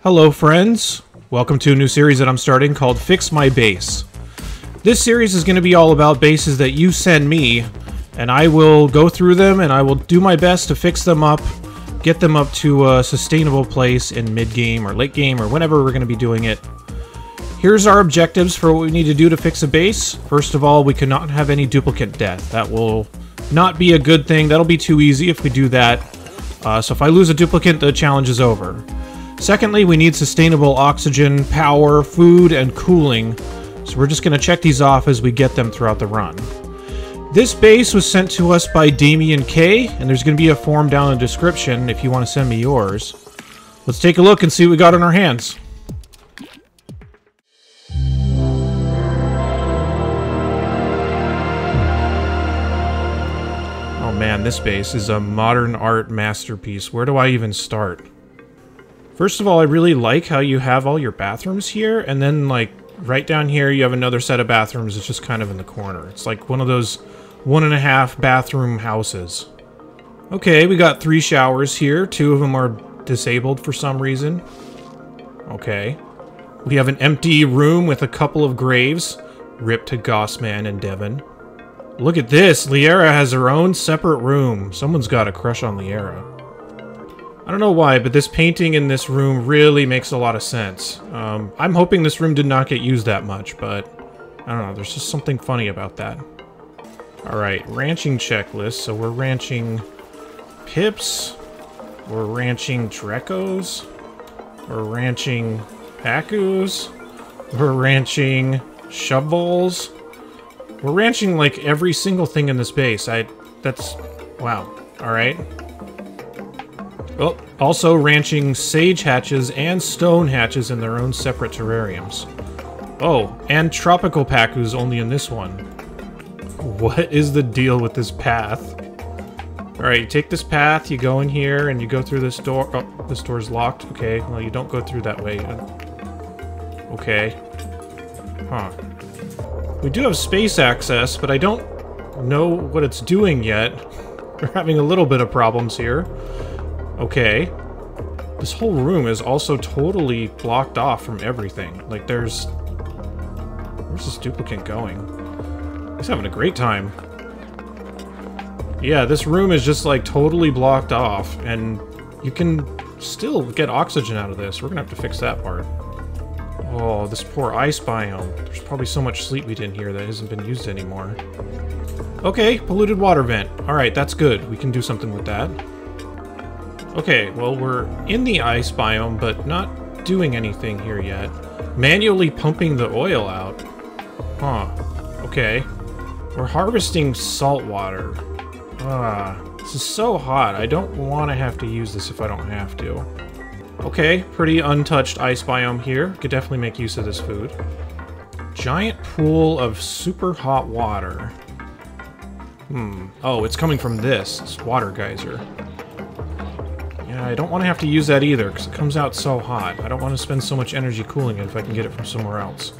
Hello friends, welcome to a new series that I'm starting called Fix My Base. This series is going to be all about bases that you send me, and I will go through them and I will do my best to fix them up, get them up to a sustainable place in mid-game or late game or whenever we're going to be doing it. Here's our objectives for what we need to do to fix a base. First of all, we cannot have any duplicate death. That will not be a good thing. That'll be too easy if we do that. So if I lose a duplicate, the challenge is over. Secondly, we need sustainable oxygen, power, food, and cooling. So we're just going to check these off as we get them throughout the run. This base was sent to us by Damien K, and there's going to be a form down in the description if you want to send me yours. Let's take a look and see what we got in our hands. Oh man, this base is a modern art masterpiece. Where do I even start? First of all, I really like how you have all your bathrooms here, and then, like, right down here you have another set of bathrooms that's just kind of in the corner. It's like one of those 1.5 bathroom houses. Okay, we got 3 showers here. 2 of them are disabled for some reason. Okay. We have an empty room with a couple of graves. Rip to Gossman and Devon. Look at this! Liera has her own separate room. Someone's got a crush on Liera. I don't know why, but this painting in this room really makes a lot of sense. I'm hoping this room did not get used that much, but I don't know, there's just something funny about that. Alright, ranching checklist. So we're ranching pips, we're ranching Drekos, we're ranching Pacus, we're ranching shovels. We're ranching like every single thing in this base. Wow. Alright. Oh, also ranching sage hatches and stone hatches in their own separate terrariums. Oh, and tropical Pacus only in this one. What is the deal with this path? Alright, you take this path, you go in here, and you go through this door. Oh, this door's locked. Okay, well, you don't go through that way. Okay. Huh. We do have space access, but I don't know what it's doing yet. We're having a little bit of problems here. Okay. This whole room is also totally blocked off from everything. Like, where's this duplicate going? He's having a great time. Yeah, this room is just, like, totally blocked off, and you can still get oxygen out of this. We're gonna have to fix that part. Oh, this poor ice biome. There's probably so much sleep we didn't hear that hasn't been used anymore. Okay, polluted water vent. Alright, that's good. We can do something with that. Okay, well, we're in the ice biome, but not doing anything here yet. Manually pumping the oil out. Huh. Okay. We're harvesting salt water. This is so hot. I don't want to have to use this if I don't have to. Okay, pretty untouched ice biome here. Could definitely make use of this food. Giant pool of super hot water. Oh, it's coming from this water geyser. Yeah, I don't want to have to use that either, because it comes out so hot. I don't want to spend so much energy cooling it if I can get it from somewhere else.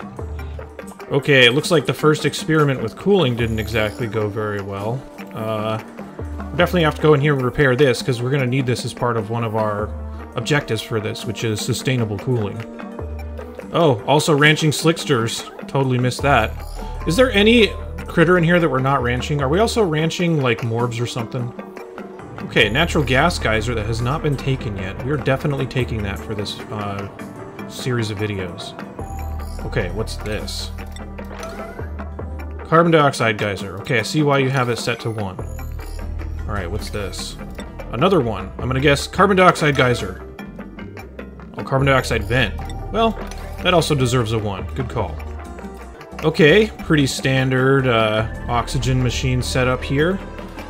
Okay, it looks like the first experiment with cooling didn't exactly go very well. We definitely have to go in here and repair this, because we're going to need this as part of one of our objectives for this, which is sustainable cooling. Oh, also ranching slicksters. Totally missed that. Is there any critter in here that we're not ranching? Are we also ranching, like, morbs or something? Okay, natural gas geyser that has not been taken yet. We're definitely taking that for this series of videos. Okay, what's this? Carbon dioxide geyser. Okay, I see why you have it set to 1. Alright, what's this? Another one. I'm gonna guess carbon dioxide geyser. Oh, carbon dioxide vent. Well, that also deserves a 1. Good call. Okay, pretty standard oxygen machine setup here.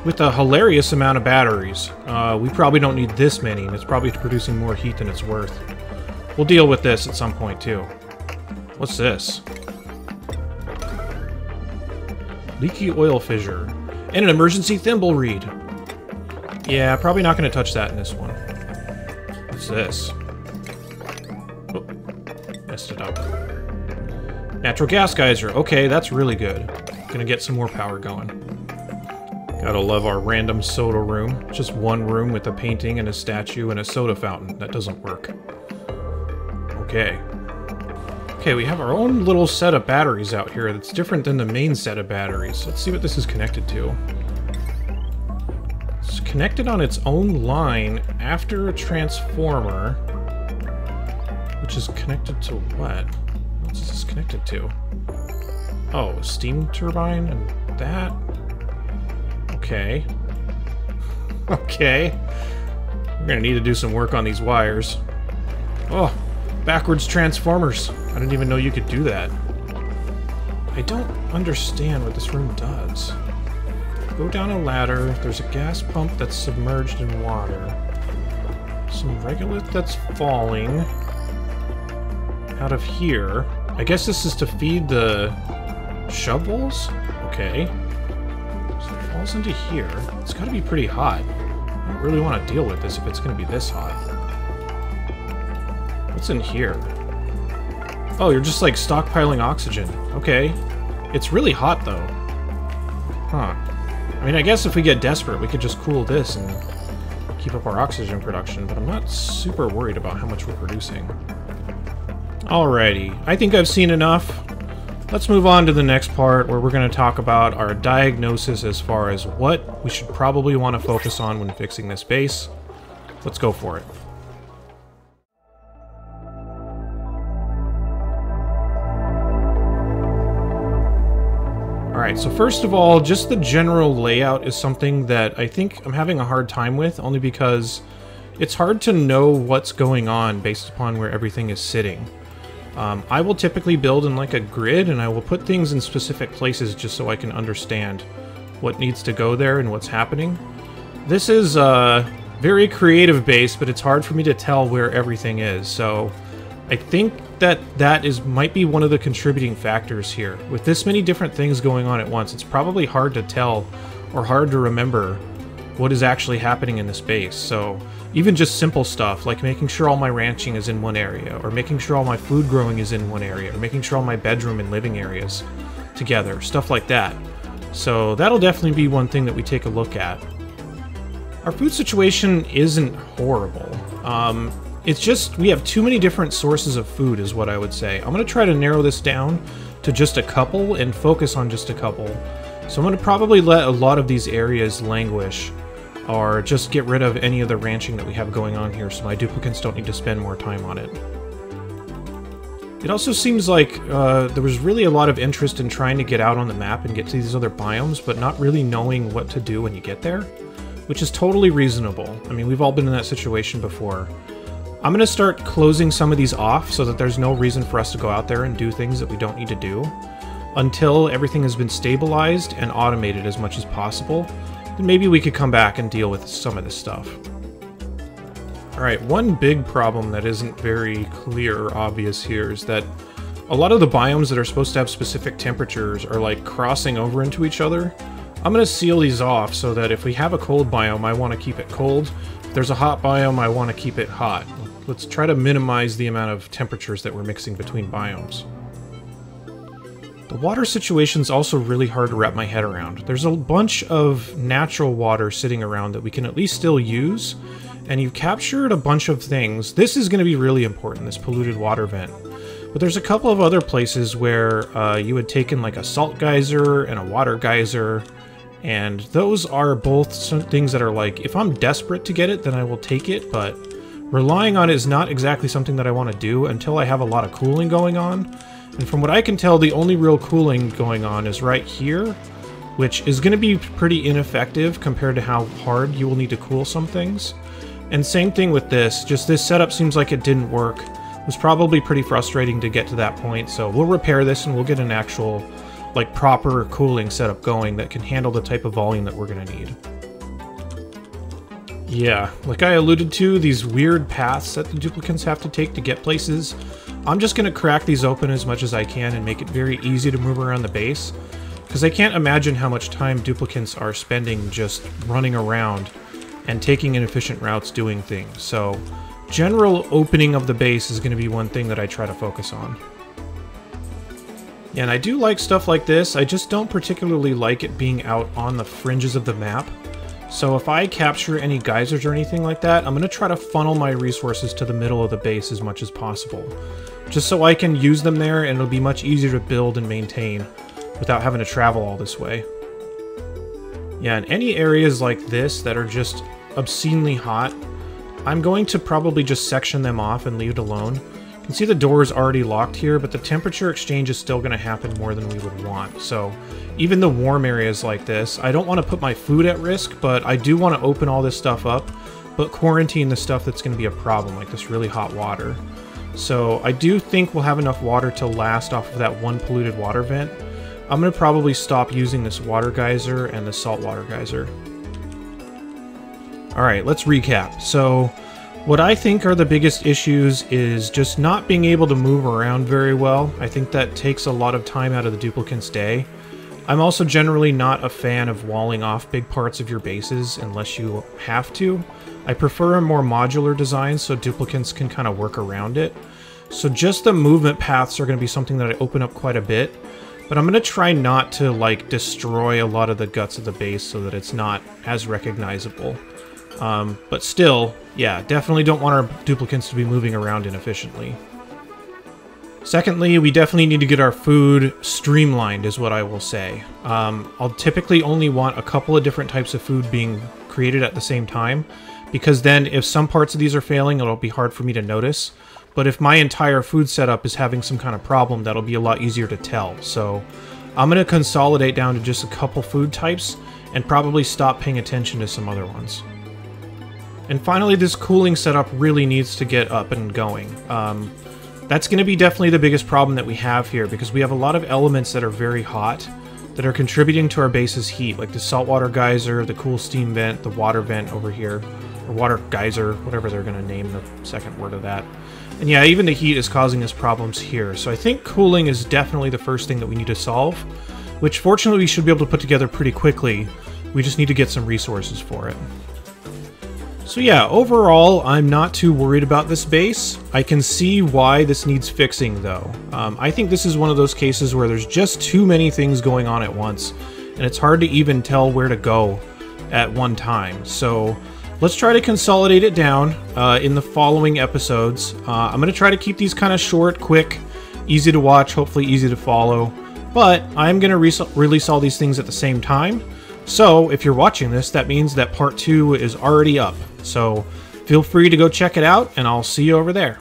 With a hilarious amount of batteries. We probably don't need this many, and it's probably producing more heat than it's worth. We'll deal with this at some point, too. What's this? Leaky oil fissure. And an emergency thimble reed. Yeah, probably not going to touch that in this one. What's this? Oh, messed it up. Natural gas geyser. Okay, that's really good. Gonna get some more power going. Gotta love our random soda room. Just one room with a painting and a statue and a soda fountain. That doesn't work. Okay. Okay, we have our own little set of batteries out here that's different than the main set of batteries. Let's see what this is connected to. It's connected on its own line after a transformer, which is connected to what? What is this connected to? Oh, a steam turbine and that? Okay. Okay. We're gonna need to do some work on these wires. Oh, backwards transformers. I didn't even know you could do that. I don't understand what this room does. Go down a ladder. There's a gas pump that's submerged in water. Some regolith that's falling out of here. I guess this is to feed the shovels? Okay. So it falls into here. It's gotta be pretty hot. I don't really want to deal with this if it's gonna be this hot. What's in here? Oh, you're just like stockpiling oxygen. Okay. It's really hot though. Huh. I mean, I guess if we get desperate, we could just cool this and keep up our oxygen production, but I'm not super worried about how much we're producing. Alrighty, I think I've seen enough. Let's move on to the next part where we're going to talk about our diagnosis as far as what we should probably want to focus on when fixing this base. Let's go for it. Alright, so first of all, just the general layout is something that I think I'm having a hard time with, only because it's hard to know what's going on based upon where everything is sitting. I will typically build in like a grid, and I will put things in specific places just so I can understand what needs to go there and what's happening. This is a very creative base, but it's hard for me to tell where everything is, so I think that might be one of the contributing factors here. With this many different things going on at once, it's probably hard to tell or hard to remember what is actually happening in this base. So even just simple stuff like making sure all my ranching is in one area, or making sure all my food growing is in one area, or making sure all my bedroom and living areas together, stuff like that. So that'll definitely be one thing that we take a look at. Our food situation isn't horrible. It's just we have too many different sources of food is what I would say. I'm going to try to narrow this down to just a couple and focus on just a couple. So I'm going to probably let a lot of these areas languish, or just get rid of any of the ranching that we have going on here so my duplicants don't need to spend more time on it. It also seems like there was really a lot of interest in trying to get out on the map and get to these other biomes, but not really knowing what to do when you get there, which is totally reasonable. I mean, we've all been in that situation before. I'm going to start closing some of these off so that there's no reason for us to go out there and do things that we don't need to do until everything has been stabilized and automated as much as possible. Then maybe we could come back and deal with some of this stuff. Alright, one big problem that isn't very clear or obvious here is that a lot of the biomes that are supposed to have specific temperatures are like crossing over into each other. I'm going to seal these off so that if we have a cold biome, I want to keep it cold. If there's a hot biome, I want to keep it hot. Let's try to minimize the amount of temperatures that we're mixing between biomes. The water situation's also really hard to wrap my head around. There's a bunch of natural water sitting around that we can at least still use, and you've captured a bunch of things. This is going to be really important, this polluted water vent. But there's a couple of other places where you had taken like a salt geyser and a water geyser, and those are both some things that are like, if I'm desperate to get it, then I will take it, but relying on it is not exactly something that I want to do until I have a lot of cooling going on. And from what I can tell, the only real cooling going on is right here, which is going to be pretty ineffective compared to how hard you will need to cool some things. And same thing with this, just this setup seems like it didn't work. It was probably pretty frustrating to get to that point, so we'll repair this and we'll get an actual, like, proper cooling setup going that can handle the type of volume that we're going to need. Yeah, like I alluded to, these weird paths that the duplicants have to take to get places, I'm just going to crack these open as much as I can and make it very easy to move around the base, because I can't imagine how much time duplicants are spending just running around and taking inefficient routes doing things. So general opening of the base is going to be one thing that I try to focus on. Yeah, and I do like stuff like this, I just don't particularly like it being out on the fringes of the map. So if I capture any geysers or anything like that, I'm going to try to funnel my resources to the middle of the base as much as possible. Just so I can use them there, and it'll be much easier to build and maintain without having to travel all this way. Yeah, in any areas like this that are just obscenely hot, I'm going to probably just section them off and leave it alone. You can see the door is already locked here, but the temperature exchange is still going to happen more than we would want. So even the warm areas like this, I don't want to put my food at risk, but I do want to open all this stuff up, but quarantine the stuff that's going to be a problem, like this really hot water. So I do think we'll have enough water to last off of that one polluted water vent. I'm going to probably stop using this water geyser and the saltwater geyser. Alright, let's recap. So what I think are the biggest issues is just not being able to move around very well. I think that takes a lot of time out of the duplicant's day. I'm also generally not a fan of walling off big parts of your bases unless you have to. I prefer a more modular design so duplicants can kind of work around it. So just the movement paths are going to be something that I open up quite a bit. But I'm going to try not to, like, destroy a lot of the guts of the base so that it's not as recognizable. But still, yeah, definitely don't want our duplicants to be moving around inefficiently. Secondly, we definitely need to get our food streamlined, is what I will say. I'll typically only want a couple of different types of food being created at the same time, because then if some parts of these are failing, it'll be hard for me to notice. But if my entire food setup is having some kind of problem, that'll be a lot easier to tell. So I'm going to consolidate down to just a couple food types and probably stop paying attention to some other ones. And finally, this cooling setup really needs to get up and going. That's going to be definitely the biggest problem that we have here, because we have a lot of elements that are very hot that are contributing to our base's heat, like the saltwater geyser, the cool steam vent, the water vent over here, or water geyser, whatever they're going to name the second word of that. And yeah, even the heat is causing us problems here. So I think cooling is definitely the first thing that we need to solve, which fortunately we should be able to put together pretty quickly. We just need to get some resources for it. So yeah, overall, I'm not too worried about this base. I can see why this needs fixing, though. I think this is one of those cases where there's just too many things going on at once, and it's hard to even tell where to go at one time. So let's try to consolidate it down in the following episodes. I'm going to try to keep these kind of short, quick, easy to watch, hopefully easy to follow. But I'm going to release all these things at the same time. So if you're watching this, that means that part 2 is already up. So feel free to go check it out, and I'll see you over there.